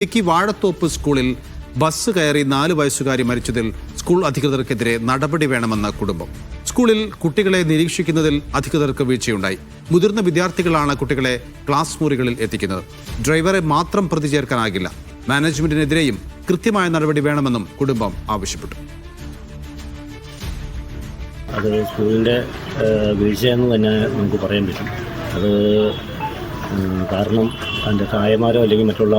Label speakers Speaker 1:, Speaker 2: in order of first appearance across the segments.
Speaker 1: ഇടുക്കി വാഴത്തോപ്പ് സ്കൂളിൽ ബസ് കയറി 4 വയസ്സുകാരി മരിച്ചതിൽ സ്കൂൾ അധികൃതർക്കെതിരെ നടപടി വേണമെന്ന് കുടുംബം. സ്കൂളിൽ കുട്ടികളെ നിരീക്ഷിക്കുന്നതിൽ അധികൃതർക്ക് വീഴ്ചയുണ്ടായി. മുതിർന്ന വിദ്യാർത്ഥികളാണ് കുട്ടികളെ ക്ലാസ് മുറികളിൽ എത്തിക്കുന്നത്. ഡ്രൈവറെ മാത്രം പ്രതി ചേർക്കാനാകില്ല. മാനേജ്മെന്റിനെതിരെയും കൃത്യമായ നടപടി വേണമെന്നും കുടുംബം ആവശ്യപ്പെട്ടു.
Speaker 2: അത് സ്കൂളിൻ്റെ വീഴ്ചയെന്ന് തന്നെ നമുക്ക് പറയാൻ പറ്റും. അത് കാരണം അതിൻ്റെ തായമാരോ അല്ലെങ്കിൽ മറ്റുള്ള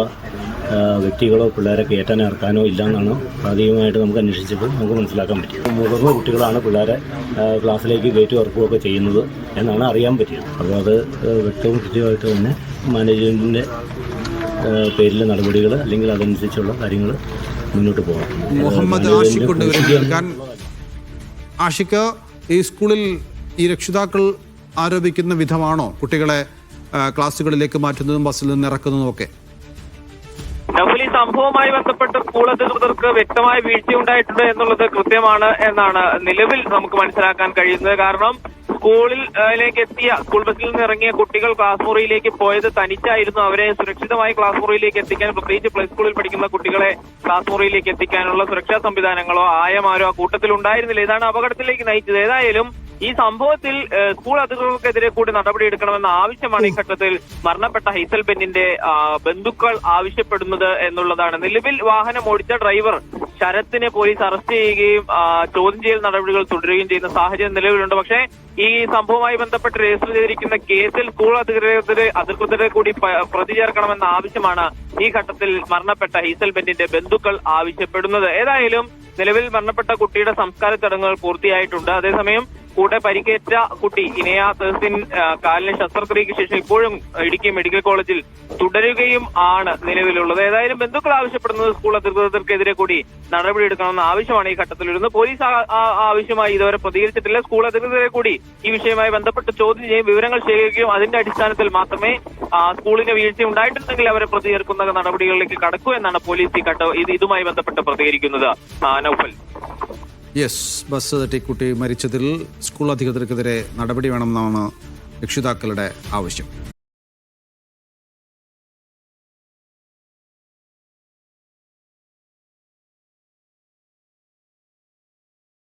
Speaker 2: വ്യക്തികളോ പിള്ളേരെ കയറ്റാനോ ഇറക്കാനോ ഇല്ലയെന്നാണ് പ്രാഥമികമായിട്ട് നമുക്ക് അന്വേഷിച്ചപ്പോൾ നമുക്ക് മനസ്സിലാക്കാൻ പറ്റും. മുതിർന്ന കുട്ടികളാണ് പിള്ളേരെ ക്ലാസ്സിലേക്ക് കയറ്റി ഇറക്കുകയൊക്കെ ചെയ്യുന്നത് എന്നാണ് അറിയാൻ പറ്റിയത്. അപ്പോൾ അത് വ്യക്തവും കൃത്യമായിട്ട് തന്നെ മാനേജ്മെൻറ്റിൻ്റെ പേരിലെ നടപടികൾ അല്ലെങ്കിൽ അതനുസരിച്ചുള്ള കാര്യങ്ങൾ മുന്നോട്ട് പോകാം.
Speaker 1: മുഹമ്മദ് ആഷിഖ്, ഈ സ്കൂളിൽ ഈ രക്ഷിതാക്കൾ ആരോപിക്കുന്ന വിധമാണോ കുട്ടികളെ ക്ലാസ്സുകളിലേക്ക് മാറ്റുന്നതും ബസ്സിൽ നിന്ന് ഇറക്കുന്നതും ഒക്കെ?
Speaker 3: ഈ സംഭവവുമായി ബന്ധപ്പെട്ട് സ്കൂൾ അധികൃതർക്ക് വ്യക്തമായ വീഴ്ചയുണ്ടായിട്ടുണ്ട് എന്നുള്ളത് കൃത്യമാണ് എന്നാണ് നിലവിൽ നമുക്ക് മനസ്സിലാക്കാൻ കഴിയുന്നത്. കാരണം സ്കൂളിലേക്ക് എത്തിയ സ്കൂൾ ബസ്സിൽ നിന്ന് ഇറങ്ങിയ കുട്ടികൾ ക്ലാസ് മുറിയിലേക്ക് പോയത് തനിച്ചായിരുന്നു. അവരെ സുരക്ഷിതമായി ക്ലാസ് മുറിയിലേക്ക് എത്തിക്കാൻ, പ്രത്യേകിച്ച് പ്ലേ സ്കൂളിൽ പഠിക്കുന്ന കുട്ടികളെ ക്ലാസ് മുറിയിലേക്ക് എത്തിക്കാനുള്ള സുരക്ഷാ സംവിധാനങ്ങളോ ആയമാരോ ആ കൂട്ടത്തിൽ ഉണ്ടായിരുന്നില്ല. ഇതാണ് അപകടത്തിലേക്ക് നയിച്ചത്. ഏതായാലും ഈ സംഭവത്തിൽ സ്കൂൾ അധികൃതർക്കെതിരെ കൂടി നടപടിയെടുക്കണമെന്ന ആവശ്യമാണ് ഈ ഘട്ടത്തിൽ മരണപ്പെട്ട ഹൈസൽ ബെന്നിന്റെ ബന്ധുക്കൾ ആവശ്യപ്പെടുന്നത് എന്നുള്ളതാണ്. നിലവിൽ വാഹനം ഓടിച്ച ഡ്രൈവർ ശരത്തിനെ പോലീസ് അറസ്റ്റ് ചെയ്യുകയും ചോദ്യം ചെയ്യൽ നടപടികൾ തുടരുകയും ചെയ്യുന്ന സാഹചര്യം നിലവിലുണ്ട്. പക്ഷേ ഈ സംഭവവുമായി ബന്ധപ്പെട്ട് രജിസ്റ്റർ ചെയ്തിരിക്കുന്ന കേസിൽ സ്കൂൾ അധികൃതരെ കൂടി പ്രതി ചേർക്കണമെന്ന ആവശ്യമാണ് ഈ ഘട്ടത്തിൽ മരണപ്പെട്ട ഹൈസൽ ബെന്നിന്റെ ബന്ധുക്കൾ ആവശ്യപ്പെടുന്നത്. ഏതായാലും നിലവിൽ മരണപ്പെട്ട കുട്ടിയുടെ സംസ്കാര ചടങ്ങുകൾ പൂർത്തിയായിട്ടുണ്ട്. അതേസമയം കൂടെ പരിക്കേറ്റ കുട്ടി ഇനയ തെഹ്സിൻ കാലിന് ശസ്ത്രക്രിയയ്ക്ക് ശേഷം ഇപ്പോഴും ഇടുക്കി മെഡിക്കൽ കോളേജിൽ തുടരുകയും ആണ് നിലവിലുള്ളത്. ഏതായാലും ബന്ധുക്കൾ ആവശ്യപ്പെടുന്നത് സ്കൂൾ അധികൃതർക്കെതിരെ കൂടി നടപടിയെടുക്കണമെന്ന ആവശ്യമാണ് ഈ ഘട്ടത്തിൽ വരുന്നത്. പോലീസ് ആവശ്യമായി ഇതുവരെ പ്രതികരിച്ചിട്ടില്ല. സ്കൂൾ അധികൃതരെ കൂടി ഈ വിഷയവുമായി ബന്ധപ്പെട്ട് ചോദ്യം ചെയ്യും, വിവരങ്ങൾ ശേഖരിക്കുകയും അതിന്റെ അടിസ്ഥാനത്തിൽ മാത്രമേ സ്കൂളിന് വീഴ്ച ഉണ്ടായിട്ടുണ്ടെങ്കിൽ അവരെ പ്രതി ചേർക്കുന്ന നടപടികളിലേക്ക് കടക്കൂ എന്നാണ് പോലീസ് ഇതുമായി ബന്ധപ്പെട്ട് പ്രതികരിക്കുന്നത്. നൗഫൽ.
Speaker 1: യെസ്, ബസ് തട്ടിക്കുട്ടി മരിച്ചതിൽ സ്കൂൾ അധികൃതർക്കെതിരെ നടപടി വേണമെന്നാണ് രക്ഷിതാക്കളുടെ ആവശ്യം.